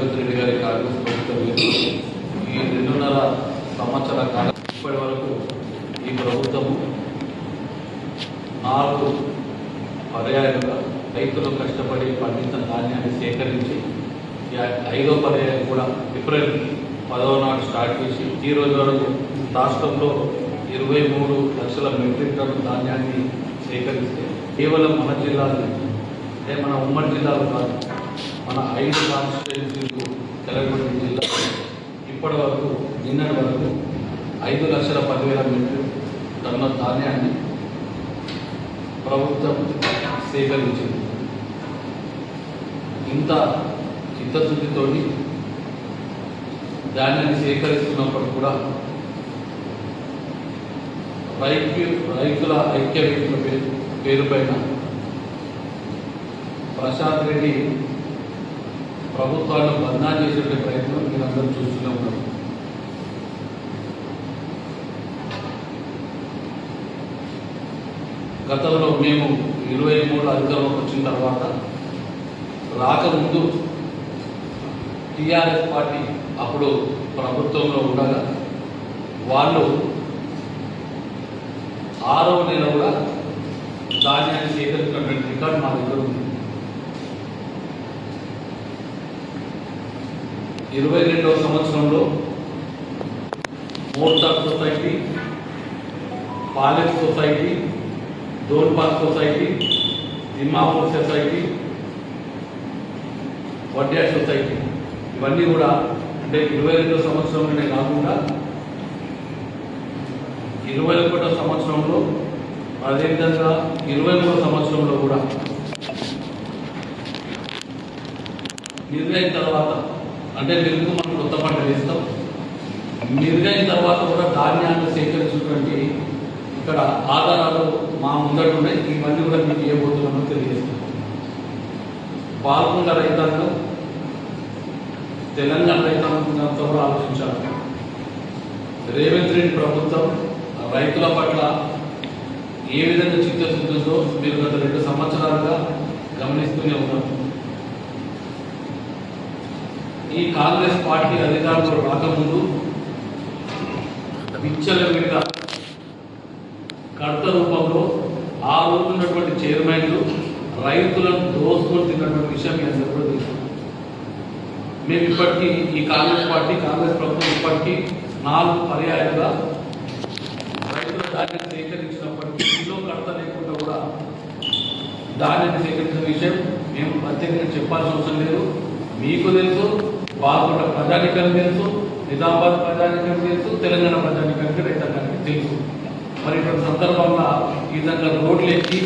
రేవంత్ రెడ్డి గారి కాంగ్రెస్ ప్రభుత్వం ఈ 2.5 సంవత్సరాల కాలం ఇప్పటి వరకు ఈ ప్రభుత్వము 4 పర్యాయాలుగా రైతులు కష్టపడి పండించిన ధాన్యాన్ని సేకరించి 5వ పర్యాయం కూడా ఏప్రిల్ 10వ నాడు స్టార్ట్ చేసి ఈ రోజు వరకు రాష్ట్రంలో 23 లక్షల మెట్రిక్ టన్ను ధాన్యాన్ని సేకరిస్తే కేవలం మన జిల్లాలో అంటే మన ఉమ్మడి జిల్లాలో కాదు, మన 5 కాన్స్టిట్యుయెన్సీలు తెలంగాణ జిల్లా ఇప్పటి వరకు నిన్నటి వరకు 5,10,000 మెట్రిక్ టన్నుల ధాన్యాన్ని ప్రభుత్వం సేకరించింది. ఇంత చిత్తశుద్ధితో ధాన్యాన్ని సేకరిస్తున్నప్పుడు కూడా రైతుల ఐక్యవేదిక పేరు పైన ప్రశాంత్ రెడ్డి ప్రభుత్వాన్ని బదనాం చేసే ప్రయత్నం మీరందరూ చూస్తూనే ఉన్నారు. గతంలో మేము 23 అధికారంలోకి వచ్చిన తర్వాత రాకముందు టీఆర్ఎస్ పార్టీ అప్పుడు ప్రభుత్వంలో ఉండగా వాళ్ళు 6వ నెల కూడా ధాన్యాన్ని సేకరించినటువంటి రికార్డు మా దగ్గర ఉంది. 22వ సంవత్సరంలో Mortar society, Palek society, Donpal society, Timmapur society, Vaddya society ఇవన్నీ కూడా అంటే 22వ సంవత్సరంలోనే కాకుండా 21వ సంవత్సరంలో అదేవిధంగా 23వ సంవత్సరంలో కూడా నిర్ణయిన తర్వాత అంటే మెరుగు మనం కొత్త పంట వేస్తాం. మెరుగైన తర్వాత కూడా ధాన్యాన్ని సేకరించినటువంటి ఇక్కడ ఆధారాలు మా ముందట ఉన్నాయి. ఇవన్నీ కూడా మీకు ఇవ్వబోతున్నామో తెలియజేస్తాం. పాల్గొండ రైతాంగం తెలంగాణ రైతాంగంతో కూడా ఆలోచించాలి. రేవంత్ రెడ్డి ప్రభుత్వం రైతుల పట్ల ఏ విధంగా చిత్తశుద్ధితో మీరు గత 2 సంవత్సరాలుగా గమనిస్తూనే ఉన్నారు. ఈ కాంగ్రెస్ పార్టీ అధికారంలో రాకముందు విచ్చలవిడిగా కడత రూపంలో ఆ రోజు ఉన్నటువంటి చైర్మన్లు రైతులను దోసుకొని తిన్నటువంటి విషయం మీ అందరూ కూడా తెలుసు. మేము ఇప్పటికీ ఈ కాంగ్రెస్ ప్రభుత్వం ఇప్పటికీ 4 పర్యాయాలుగా రైతుల ధాన్యాన్ని సేకరించినప్పటికీ కిలో కడత లేకుండా కూడా ధాన్యాన్ని సేకరించిన విషయం మేము ప్రత్యేకంగా చెప్పాల్సిన అవసరం లేదు. మీకు తెలుసు, బాగుంట ప్రజానికానికి తెలుసు, నిజామాబాద్ ప్రజానికానికి తెలుసు, తెలంగాణ ప్రజానికానికి రైతాంగానికి తెలుసు. మరి ఇటువంటి సందర్భంగా ఈ విధంగా రోడ్లు ఎక్కి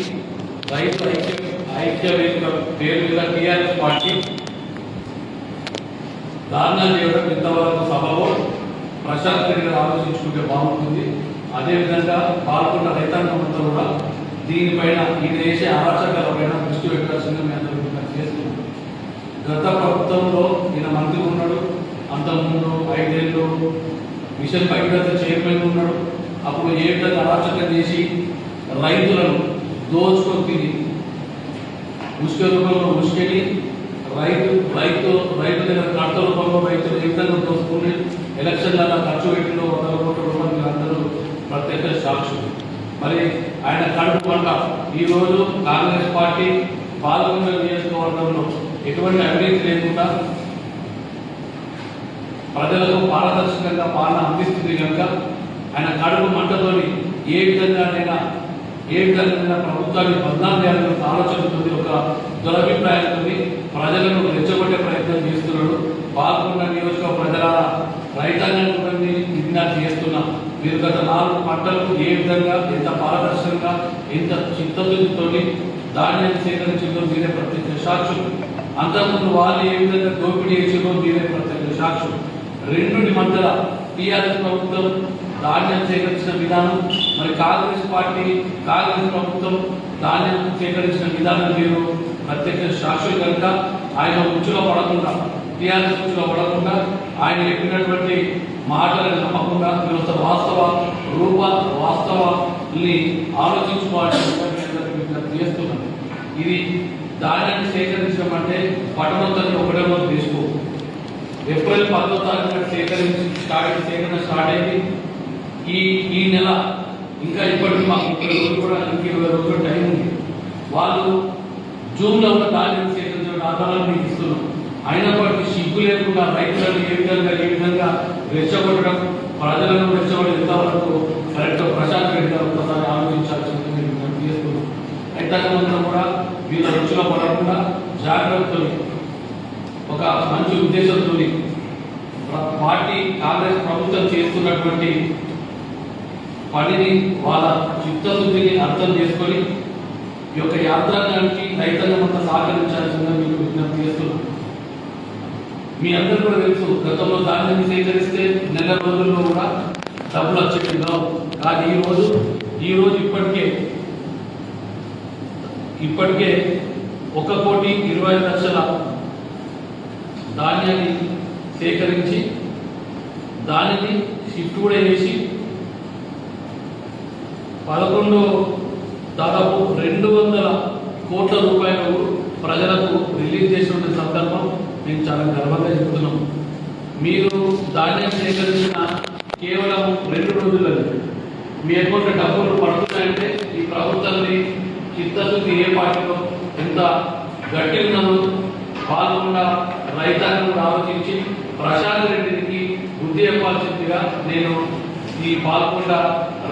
రైతు ఐక్యవేదిక పేరు మీద టీఆర్ఎస్ పార్టీ ధాన్యాలు చేయడం ఇంతవరకు సభలో ప్రశాంత్ రెడ్డి గారు ఆలోచించుకుంటే బాగుంటుంది. అదేవిధంగా పాల్గొన్న రైతాంగం అంతా కూడా దీనిపైన ఈ దేశ అరాచకాలపైన దృష్టి పెట్టాల్సిందిగా మేము అందరూ చేస్తున్నాం. గత ప్రభుత్వంలో ఈయన మంత్రి ఉన్నాడు, అంతకుముందు 5 ఏళ్ళు మిషన్ భగీరథ చైర్మన్ ఉన్నాడు. అప్పుడు ఏ విధంగా అరాచకం చేసి రైతులను దోచుకొని తిని ఉసుక రూపంలో ఉసుకెళ్ళి రైతు దగ్గర కడత రూపంలో రైతులు ఏ విధంగా దోచుకుని ఎలక్షన్లలో ఖర్చు పెట్టిలో 100 కోట్ల రూపాయలు అందరూ ప్రత్యేక సాక్షులు. మరి ఆయన కడుపు పంట ఈరోజు కాంగ్రెస్ పార్టీ పాల్గొన్న నియోజకవర్గంలో ఎటువంటి అవినీతి లేకుండా ప్రజలకు పారదర్శకంగా పాలన అందిస్తుంది కనుక ఆయన కడుపు మంటతోని ఏ విధంగా ప్రభుత్వాన్ని బదనాం చేయాలనే ఆలోచనతో ఒక దురభిప్రాయంతో ప్రజలను రెచ్చగొట్టే ప్రయత్నం చేస్తున్నాడు. పాల్గొన్న నియోజకవర్గ ప్రజల రైతాంగాన్ని విజ్ఞప్తి చేస్తున్నా, మీరు గత 4 పంటలు ఏ విధంగా ఎంత పారదర్శకంగా ఎంత చిత్తశుద్ధితో ధాన్యాన్ని సేకరించిందో మీరే ప్రత్యక్ష సాక్షులు. అంతకుముందు వాళ్ళు ఏ విధంగా దోపిడీ చేసిందో మీరే ప్రత్యక్ష సాక్షులు. రెండుటి మధ్యలో టీఆర్ఎస్ ప్రభుత్వం ధాన్యం సేకరించిన విధానం, మరి కాంగ్రెస్ ప్రభుత్వం ధాన్యం సేకరించిన విధానం మీరు ప్రత్యక్ష సాక్షులు కనుక ఆయన ఉచ్చులో పడకుండా టీఆర్ఎస్ ఉచ్చులో పడకుండా ఆయన చెప్పినటువంటి మాటలను నమ్మకుండా మీరు వాస్తవాన్ని ఆలోచించుకోవాలని చేస్తున్నాను. ఇది ధాన్యాన్ని సేకరించడం అంటే పట్టణంతో ఒకటే రోజు తీసుకో ఏప్రిల్ 10వ తారీఖున సేకరణ స్టార్ట్ అయింది. ఈ నెల ఇంకా ఇప్పటికి మాకు 30 రోజులు కూడా 20 రోజులు టైం ఉంది. వాళ్ళు జూన్లో ఉన్న ధాన్యం సేకరించిన ఆధారాలు మీకు ఇస్తున్నాం. అయినప్పటికీ సిగ్గు లేకుండా రైతులను ఏ విధంగా రెచ్చగొట్టడం, ప్రజలను రెచ్చగొట్టి ఎంతవరకు కరెక్ట్ ప్రశాంత్ రెడ్డి గారు ఒకసారి ఆలోచించాల్సింది మేము చేస్తున్నాం. రైతాంగంలో కూడా వీళ్ళ రుచిలో పడకుండా జాగ్రత్తలు ఒక మంచి ఉద్దేశంతో పార్టీ కాంగ్రెస్ ప్రభుత్వం చేస్తున్నటువంటి పనిని వాళ్ళ చిత్తశుద్ధిని అర్థం చేసుకొని ఈ యొక్క యాత్రాంగానికి రైతాంగం అంతా సహకరించాల్సిందిగా మీకు విజ్ఞప్తి చేస్తున్నాం. మీ అందరూ కూడా తెలుసు, గతంలో ధాన్యాన్ని సేకరిస్తే నెల రోజుల్లో కూడా డబ్బులు వచ్చేవి కావు. కానీ ఈరోజు ఇప్పటికే 1,20,00,000 ధాన్యాన్ని సేకరించి దానిని షిఫ్ట్ కూడా చేసి దాదాపు 200 కోట్ల రూపాయలు ప్రజలకు రిలీజ్ చేసిన సందర్భం మేము చాలా గర్వంగా చెప్తున్నాం. మీరు ధాన్యం సేకరించిన కేవలం 2 రోజులలో మీ అకౌంట్లో డబ్బులు పడుతున్నాయంటే ఈ ప్రభుత్వాన్ని చిత్తశుద్ధి ఏ పార్టీలో ఎంత గట్టి ఉన్నదో పాల్గొన్న రైతాంగం ఆలోచించి ప్రశాంత్ రెడ్డికి బుద్ధి చెప్పాల్సిందిగా నేను ఈ పాల్గొన్న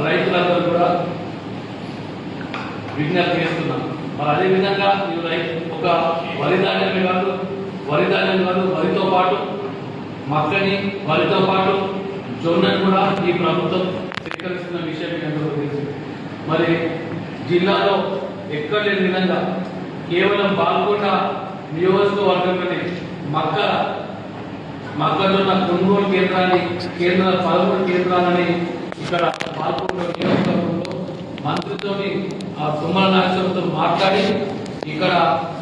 రైతులందరూ కూడా విజ్ఞప్తి చేస్తున్నాను. మరి అదేవిధంగా ఒక వరి ధాన్యమే కాదు వరితో పాటు మక్కని, వరితో పాటు జొన్నని కూడా ఈ ప్రభుత్వం స్వీకరిస్తున్న విషయం అందరూ తెలుసు. మరి జిల్లాలో ఎక్కడ లేని విధంగా కేవలం పాల్గొండ నియోజకవర్గంలోనే మొక్కజొన్న కొనుగోలు కేంద్రాన్ని 13 కేంద్రాలని ఇక్కడ పాల్గొండ నియోజకవర్గంలో మంత్రితోని తుమ్మల నాగేశ్వరంతో మాట్లాడి ఇక్కడ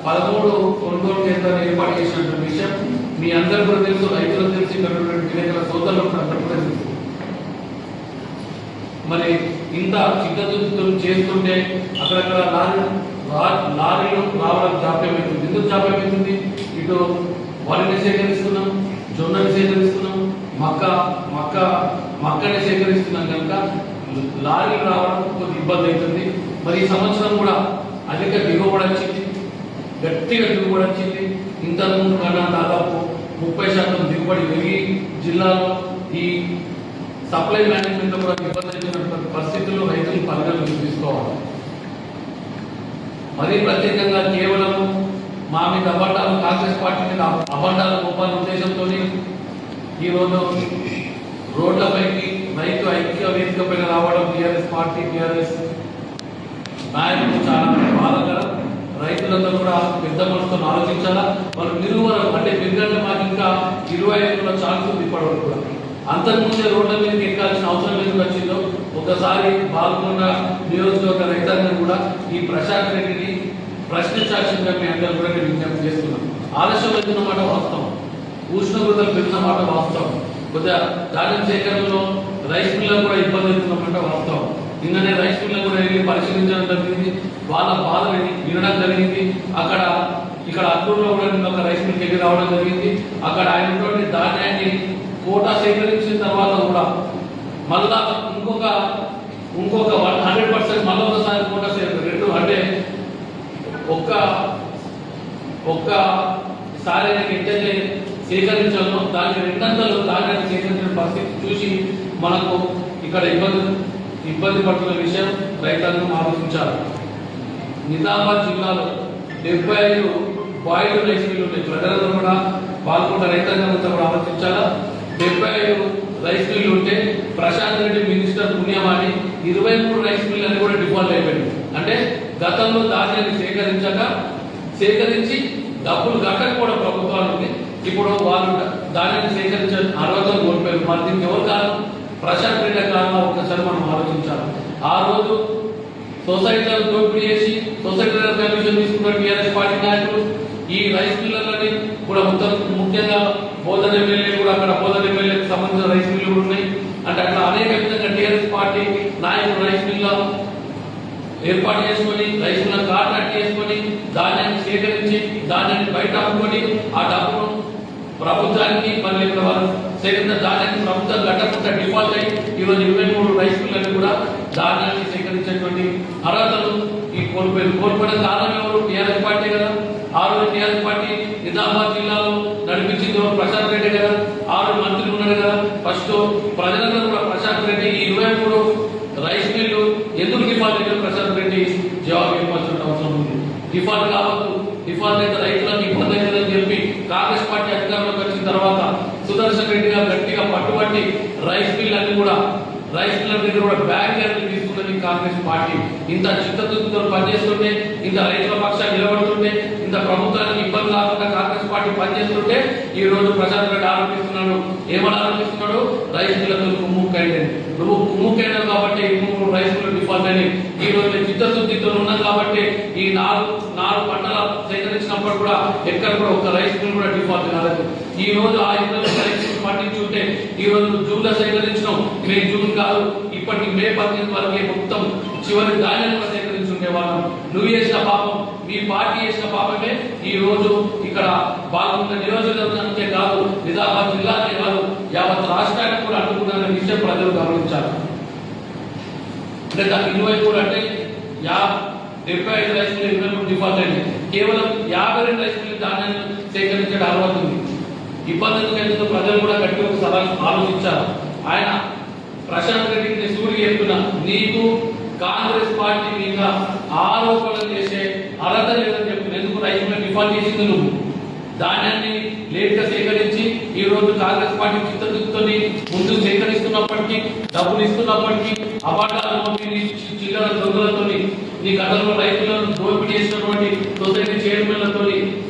13 కొనుగోలు కేంద్రాలు ఏర్పాటు చేసినటువంటి విషయం మీ అందరూ కూడా తెలుసు, రైతులకు తెలుసు, ఇక్కడ విలేకరుల సోదరులకు కూడా అందరూ కూడా తెలుసు. మరి ఇంత చిత్తశుద్ధితో చేస్తుంటే అక్కడక్కడ లారీలు రావడం జాప్యమవుతుంది. ఎందుకు జాప్యమవుతుంది? ఇటు వరిని సేకరిస్తున్నాం, జొన్నని సేకరిస్తున్నాం, మక్కని సేకరిస్తున్నాం కనుక లారీలు రావడం కొద్ది ఇబ్బంది అవుతుంది. మరి ఈ సంవత్సరం కూడా అధిక దిగుబడి వచ్చింది, గట్టిగా దిగుబడి వచ్చింది. ఇంతకుముందు కన్నా దాదాపు 30% దిగుబడి పెరిగి జిల్లాలో ఈ సప్లై మేనేజ్మెంట్ కూడా ఇబ్బంది అయినటువంటి పరిస్థితుల్లో రైతులు పరిగణలోకి తీసుకోవాలి. మరీ ప్రత్యేకంగా కేవలం మా మీద అబద్ధాలు, కాంగ్రెస్ పార్టీ మీద అబద్ధాలు గొప్పల ఉద్దేశంతో ఈరోజు రోడ్లపైకి రైతు ఐక్య వేదిక పైన రావడం టీఆర్ఎస్ నాయకులు చాలా బాధాకరం. రైతులందరూ కూడా పెద్ద మనసుతో ఆలోచించాలా. వాళ్ళు నిలువరం అంటే ఎందుకంటే మాకు ఇంకా 25 ఛాన్స్ ఉంది ఇప్పటివరకు కూడా. అంతకుముందే రోడ్ల మీదకి ఎక్కాల్సిన అవసరం ఎందుకు వచ్చిందో ఒకసారి పాల్గొన్న నియోజకవర్గ రైతాంగం కూడా ఈ ప్రశాంత్ రెడ్డిని ప్రశ్నించాల్సిందిగా మీ అందరూ కూడా నేను విజ్ఞప్తి చేస్తున్నాం. ఆలస్యం అవుతున్న మాట వాస్తవం, ఉష్ణోగ్రతలు పెరిగిన మాట వాస్తవం, కొద్దిగా ధాన్యం సేకరణలో రైస్ మిల్లకు కూడా ఇబ్బంది అవుతున్నమాట వాస్తవం. నిన్ననే రైస్ మిల్లకు కూడా వెళ్ళి పరిశీలించడం జరిగింది, వాళ్ళ బాధని వినడం జరిగింది. ఇక్కడ అల్లూరులో కూడా నిన్న ఒక రైస్ మిల్కి వెళ్ళి రావడం జరిగింది. అక్కడ ఆయన ధాన్యాన్ని కోటా సేకరించిన తర్వాత కూడా మళ్ళా ఇంకొక 100% మళ్ళీ ఒకసారి కోటా రెండు అంటే ఒక్కసారి ఎంతైతే సేకరించాలో దానికి 200 ధాన్యాన్ని సేకరించిన పరిస్థితి చూసి మనకు ఇక్కడ ఇబ్బంది పడుతున్న విషయం రైతాంగం ఆలోచించాలి. నిజామాబాద్ జిల్లాలో 75 బాయిల్డ్ రైస్ మిల్లు ఉన్నాయి. ప్రజలందరూ కూడా పాల్గొన్న రైతాంగం అంతా కూడా ఆలోచించాలా. 75 రైస్ మిల్లు ఉంటే ప్రశాంత్ రెడ్డి మినిస్టర్ పుణ్యమాని 23 రైస్ మిల్లు అని కూడా డిఫాల్ట్ అయిపోయింది. అంటే గతంలో ధాన్యాన్ని సేకరించి డబ్బులు కట్టకపోవడం ప్రభుత్వానికి ఇప్పుడు వాళ్ళు ధాన్యాన్ని సేకరించాలని అర్హతను కోల్పోయారు. మరి దీనికి ఎవరు కారణం? ప్రశాంత్ రెడ్డి కారణం. ఒక్కసారి మనం ఆలోచించాలి. ఆ రోజు సొసైటీలను దోపిడీ చేసి సొసైటీల కమిషన్ తీసుకున్న టీఆర్ఎస్ పార్టీ నాయకులు ఈ రైస్ మిల్లులని కూడా ముఖ్యంగా బోధన ఎమ్మెల్యే కూడా అక్కడ బోధన ఎమ్మెల్యేకి సంబంధించిన రైస్ మిల్లు కూడా ఉన్నాయి. అంటే అట్లా అనేక విధంగా టీఆర్ఎస్ పార్టీ నాయకులు రైస్ మిల్లు ఏర్పాటు చేసుకొని రైస్ మిల్లను కాంట్రాక్ట్ చేసుకొని ధాన్యాన్ని సేకరించి ధాన్యాన్ని బయట అమ్ముకొని ఆ డబ్బును ప్రభుత్వానికి మళ్ళీ ఇక్కడ సేకరించిన ధాన్యాన్ని ప్రభుత్వం కట్టకుండా డిఫాల్ట్ అయ్యి ఈరోజు 23 రైస్ మిల్లులను కూడా ధాన్యాన్ని సేకరించేటువంటి అర్హతలు ఈ కోల్పోయిన కారణం ఎవరు? టీఆర్ఎస్ పార్టీ కదా. ఆ రోజు టీఆర్ఎస్ పార్టీ నిజామాబాద్ జిల్లాలో నడిపించింది ప్రశాంత్ రెడ్డి కదా. ఆ రోజు మంత్రి ఉన్నాడు కదా. ఫస్ట్ ప్రజలందరూ కూడా ప్రశాంత్ రెడ్డి ఈ 23 రైస్ మిల్లు ఎందుకు డిఫాల్ట్ అయ్యారు ప్రశాంత్ రెడ్డి జవాబు ఇవ్వాల్సిన అవసరం ఉంది. డిఫాల్ట్ కావద్దు, డిఫాల్ట్ అయితే రైతులకు ఇబ్బంది అవుతుందని చెప్పి కాంగ్రెస్ పార్టీ అధికారంలోకి వచ్చిన తర్వాత సుదర్శన్ రెడ్డి గారు గట్టిగా పట్టుబట్టి రైస్ మిల్ అన్ని కూడా రైస్ మిల్లర్ దగ్గర కూడా బ్యాంక్ తీసుకున్నది కాంగ్రెస్ పార్టీ. ఇంత చిత్తశుద్ధితో పనిచేస్తుంటే, ఇంత రైతుల పక్షాన్ని నిలబడుతుంటే, ఇంత ప్రభుత్వానికి ఇబ్బంది కాకుండా కాంగ్రెస్ పార్టీ పనిచేస్తుంటే ఈ రోజు ప్రశాంత్ రెడ్డి ఆరోపిస్తున్నాడు. ఏమని ఆరోపిస్తున్నాడు? రైస్ మిల్లర్తో కుమ్ముక్కైందని. నువ్వు కుమ్ముక్కైనావు కాబట్టి 23 రైస్ మిల్లర్ డిఫాల్ట్ అని. ఈ రోజు చిత్తశుద్ధితో ఉన్నాం కాబట్టి ఈ నాలుగు పంటల సేకరించినప్పుడు కూడా ఎక్కడ కూడా ఒక రైస్ మిల్ కూడా డిఫాల్ట్ కాలేదు. ఈ రోజు ఆ ఇద్దరు రైస్ మిల్ పండించుంటే ఈ రోజు జూన్ లో సేకరించినాం, మే జూన్ కాదు ఇప్పటికి మే 15 వరకే మొత్తం చివరి ధాన్యాన్ని సేకరించుండే వాళ్ళం. నువ్వు చేసిన పాపం, మీ పార్టీ చేసిన పాపమే ఈ రోజు ఇక్కడ బాగుంది. నియోజకవర్గానికే కాదు, నిజామాబాద్ జిల్లాకే కాదు, యావత్ రాష్ట్రానికి కూడా అడ్డుకున్న విషయం ప్రజలు గమనించారు. అంటే దానికి ఇటువైపు కూడా అంటే 75 రైస్ మిల్లు 23 డిఫాల్ట్ అయింది. కేవలం 52 రైస్ మిల్లు ధాన్యాన్ని సేకరించడం అర్హత ఉంది. ఇబ్బందులు ఎందుకు ప్రజలు కూడా గట్టిగా ఒకసారి ఆలోచించారు. ఆయన ప్రశాంత్ రెడ్డికి సూర్యుడు చెప్తున్నా, నీకు కాంగ్రెస్ పార్టీ మీద ఆరోపణలు చేసే అర్హత లేదని చెప్తున్నా. ఎందుకు రైస్ మిల్ డిఫాల్ట్ చేసింది నువ్వు. ధాన్యాన్ని లేట్గా సేకరించి ఈ రోజు కాంగ్రెస్ పార్టీ చిత్తశుద్ధితో ముందు సేకరిస్తున్నప్పటికీ, డబ్బులు ఇస్తున్నప్పటికీ, అబద్ధాలతో చిల్లర దొంగలతో నీ గతంలో రైతులను దోపిడీ చేసినటువంటి సొసైటీ చైర్మన్లతో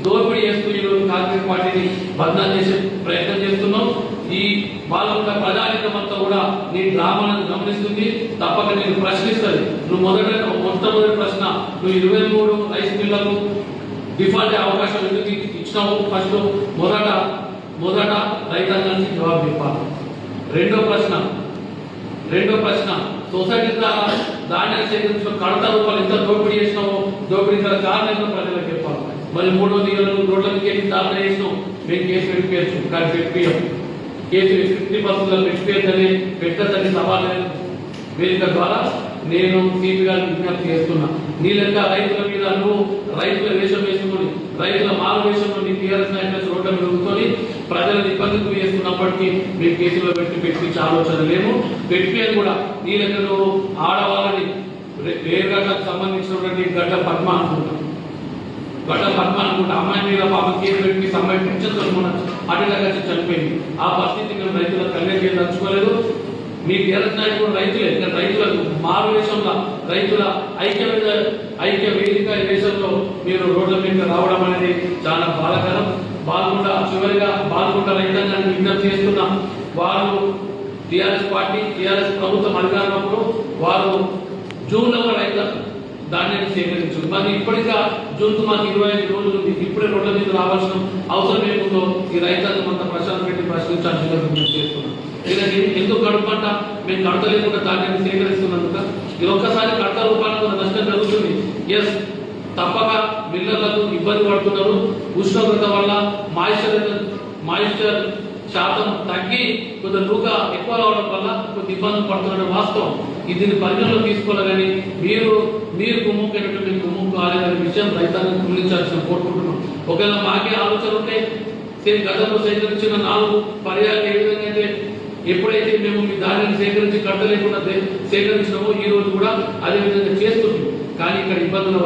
దోపిడీ చేస్తూ ఈ రోజు కాంగ్రెస్ పార్టీని బదనాం చేసే ప్రయత్నం చేస్తున్నావు. ఈ వాళ్ళ ప్రజానికం అంతా కూడా నీ డ్రామాలను గమనిస్తుంది. తప్పక నేను ప్రశ్నిస్తుంది. నువ్వు మొట్టమొదటి ప్రశ్న, నువ్వు 23 రైస్ మిల్లకు డిఫాల్ట్ అవకాశం ఎందుకు ఇచ్చినావు? ఫస్ట్ మొదట రైతాంగానికి జవాబు చెప్పాలి. రెండో ప్రశ్న సొసైటీ ద్వారా ధాన్యాన్ని సేకరించిన కడత రూపాయలు ఎంత దోపిడీ చేసినావో, దోపిడీ గల కారణంగా ప్రజలకు చెప్పాలి. మరి 300 రోడ్ల మీద దాఖలు చేసినావు, మేము కేసు పెట్టిపోయచ్చు, కానీ పెట్టిపోయాం. కేసు 50% పెట్టద్దని సవాల్ వేదిక ద్వారా నేను సిపి గారిని విజ్ఞప్తి చేస్తున్నా. నీ లెక్క రైతుల మీద నువ్వు రైతుల వేషం వేసుకొని, రైతుల మాల వేషంలో నీ టీఆర్ఎస్ నాయకులు రోడ్ల మీద కూర్చొని ప్రజలను ఇబ్బందికి చేస్తున్నప్పటికీ మీరు కేసులో పెట్టించే ఆలోచన లేము. పెట్టిపోయాను కూడా నీ లెక్క నువ్వు ఆడవాళ్ళని రేగడ్డకు సంబంధించినటువంటి గడ్డ పద్మ అనుకుంటా అమ్మాయి మీద పాప కేసు పెట్టి అమ్మాయి పెంచుతున్న అటుగా చనిపోయింది. ఆ పరిస్థితి మేము రైతులకు కన్వే తలుచుకోలేదు. మీ టీఆర్ఎస్ నాయకులు రైతులే, రైతులకు మారు వేషంలో రైతుల ఐక్య వేదిక దేశంలో మీరు రోడ్ల మీద రావడం అనేది చాలా బాధాకరం. చివరిగా బాల్కొండ రైతాంగాన్ని విజ్ఞప్తి చేస్తున్నాం. వారు టీఆర్ఎస్ పార్టీ, టీఆర్ఎస్ ప్రభుత్వం అధికారంలో వారు జూన్లో రైతులకు ధాన్యాన్ని సేకరించారు. మరి ఇప్పటిగా జూన్కు మాకు 25 రోజులు ఉంది. ఇప్పుడే రోడ్ల మీద రావాల్సిన అవసరం ఏముందో ఈ రైతాంగం అంతా ప్రశాంత్ రెడ్డి ప్రశ్నించాల్సిందిగా విజ్ఞప్తి చేస్తున్నాం. లేదంటే ఎందుకు కడుపంట మేము కడత లేకుండా ధాన్యాన్ని సేకరిస్తున్నందుక ఇది ఒక్కసారి కడత రూపాయలు నష్టం జరుగుతుంది. ఎస్, తప్పక మిల్లర్లకు ఇబ్బంది పడుతున్నారు. ఉష్ణోగ్రత వల్ల మాయిశ్చర్ శాతం తగ్గి కొంత నూక ఎక్కువ అవడం వల్ల కొంత ఇబ్బంది పడుతున్న వాస్తవం. దీన్ని పరిగణలో తీసుకోవాలి. కానీ మీరు కుమ్ముకైనట్టు మీరు కుమ్ముకు కాలేదనే విషయం రైతాంగం గమనించాల్సిన కోరుకుంటున్నాం. ఒకవేళ మాకే ఆలోచన ఉంటే గతంలో సేకరించిన 4 పర్యాలు ఏ విధంగా అయితే ఎప్పుడైతే మేము మీ ధాన్యాన్ని సేకరించి కట్ట లేకుండా సేకరించినామో ఈ రోజు కూడా అదే విధంగా చేస్తుంది. కానీ ఇక్కడ ఇబ్బందుల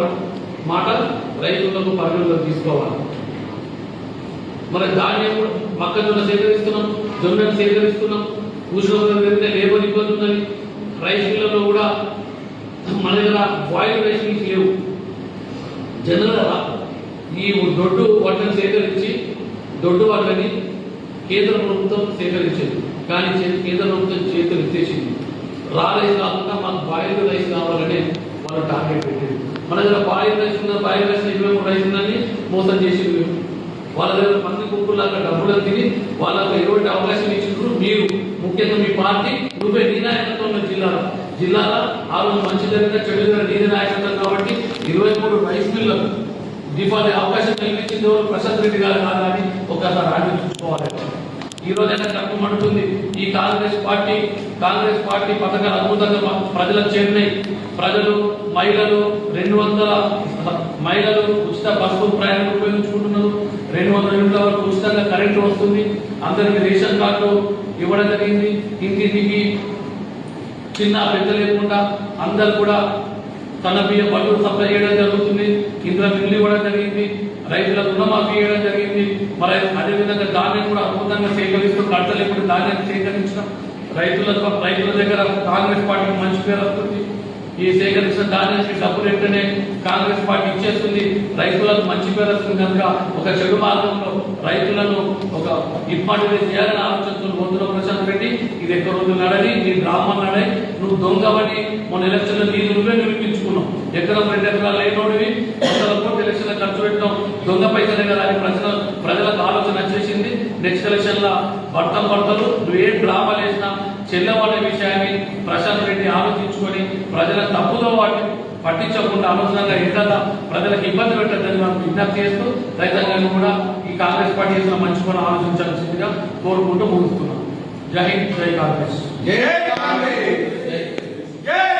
మాట రైతులకు పరిగణలోకి తీసుకోవాలి. మరి ధాన్యం మొక్కజొన్న సేకరిస్తున్నాం, జొన్నను సేకరిస్తున్నాం. ఉష్ణోగ్రత పెరిగితే లేబర్ ఇబ్బంది ఉన్నది. రైస్ మిల్లలో కూడా మన దగ్గర బాయిల్ రైస్ మిల్స్ లేవు. జనరల్గా ఈ దొడ్డు వడ్లను సేకరించి దొడ్డు వడ్లని కేంద్ర ప్రభుత్వం సేకరించేది. కానీ కేంద్ర ప్రభుత్వం చేతులు ఎత్తేసింది. రా రైస్ కాకుండా మాకు బాయిల్ రైస్ కావాలనే వాళ్ళు టార్గెట్ పెట్టేది. మన దగ్గర బాయిల్ రైస్ ఉన్న బాయిల్ రైస్ 23 రైస్ ఉందని మోసం చేసింది. వాళ్ళ దగ్గర మంది కుక్కులాగా డబ్బులను తిని వాళ్ళకు ఎటువంటి అవకాశం ఇచ్చినప్పుడు మీరు ముఖ్యంగా మీ పార్టీ నువ్వే నీ నాయకత్వంలో జిల్లాలో ఆ రోజు మంచి జరిగిన చెడు జరిగిన నీ నాయకత్వం కాబట్టి 23 రైస్ మిల్లకు దీపావళి అవకాశం కల్పించింది ఎవరు? ప్రశాంత్ రెడ్డి గారు కాదా అని ఒకసారి ఆలోచించుకోవాలి. ఈ రోజైనా కట్టుమంటుంది ఈ కాంగ్రెస్ పార్టీ పథకాలు అద్భుతంగా ప్రజలకు చేరినాయి. ప్రజలు మహిళలు 200 మహిళలు ఉచిత బస్సు ప్రయాణం ఉపయోగించుకుంటున్నారు. 200 యూనిట్ల వరకు ఉచితంగా కరెంటు వస్తుంది. అందరికి రేషన్ కార్డు ఇవ్వడం జరిగింది. ఇంటింటికి చిన్న పెద్ద లేకుండా అందరు కూడా తన బియ్య బట్టలు సప్లై చేయడం జరుగుతుంది. ఇందులో బిల్లు ఇవ్వడం జరిగింది. రైతులకు రుణమాఫీ చేయడం జరిగింది. మరి అదేవిధంగా ధాన్యం కూడా అద్భుతంగా సేకరిస్తూ కట్ట లేకుండా ధాన్యాన్ని సేకరించడం రైతుల దగ్గర కాంగ్రెస్ పార్టీకి మంచి పేరు వస్తుంది. ఈ సేకరించిన ధాన్యానికి డబ్బు వెంటనే కాంగ్రెస్ పార్టీ ఇచ్చేస్తుంది. రైతులకు మంచి పేరు వస్తుంది కనుక ఒక చెడు మార్గంలో రైతులను ఒక ఇబ్బంది చేయాలని ఆలోచనతో పోతున్న ప్రశాంత్ రెడ్డి ఇది ఎక్కువ రోజులు నడని నీ డ్రామా నడై నువ్వు దొంగవని మొన్న ఎలక్షన్లో నువ్వే నిరూపించుకున్నావు. ఎకరం 2 ఎకరాలు లేనోడివి 100 కోట్ల ఎలక్షన్ల ఖర్చు పెట్టడం దొంగ పైసలే కదా అని ప్రజలకు ఆలోచన వచ్చేసింది. నెక్స్ట్ ఎలక్షన్ లో భర్తలు నువ్వేం డ్రామాలు వేసినా చెల్లవనే విషయాన్ని ప్రశాంత్ రెడ్డి ఆలోచించుకొని ప్రజల తప్పుదో వాటిని పట్టించకుండా అనవసరంగా ఎంతగా ప్రజలకు ఇబ్బంది పెట్టద్దని మనం విజ్ఞప్తి చేస్తూ రైతాంగాన్ని కూడా ఈ కాంగ్రెస్ పార్టీ చేసిన మంచి పని ఆలోచించాల్సిందిగా కోరుకుంటూ ముగిస్తున్నాం. జై హింద్, జై కాంగ్రెస్. జై కాంగ్రెస్. జై